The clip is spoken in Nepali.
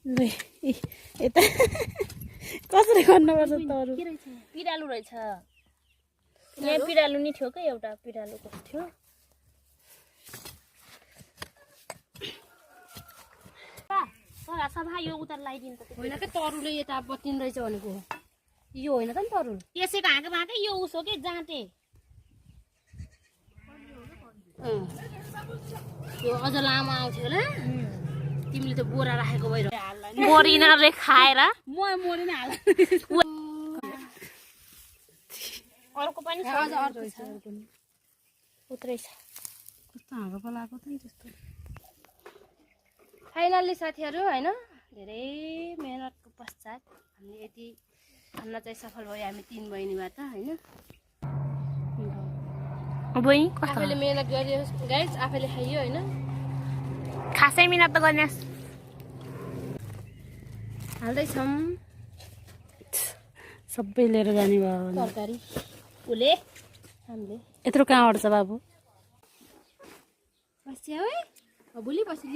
यता कसरी गर्नुपर्छ तरु पिरालु रहेछ यहाँ पिरालु नि थियो के एउटा पिरालु कस्तो थियो सभा यो उता लगाइदिनु त होइन के तरुले यता बत्तिन रहेछ भनेको यो होइन त नि तरुल त्यसैको हाँको भाकै यो उसो के जाँटे यो अझ लामो आउँथ्यो होला तिमीले त बोरा राखेको भएर मोरिनाले खाएर मोरिन हाल अर्को पनि अझ अर्को छ उत्रै छ कस्तो हाँगो पलाएको त नि त्यस्तो फाइनल्ली साथीहरू होइन धेरै मेहनतको पश्चात हामीले यति खाना चाहिँ सफल भयो हामी 3 बहिनीबाट होइन बहिनी कस्तो आफैले मेहनत गरियो गाइस आफैले खाइयो होइन खासै मिहिनेत त गर्नेस् हाल्दैछौँ सबै लिएर जाने भयो तरकारी उसले हामीले यत्रो कहाँ अड्छ बाबु बस्यो है भोलि बस्यो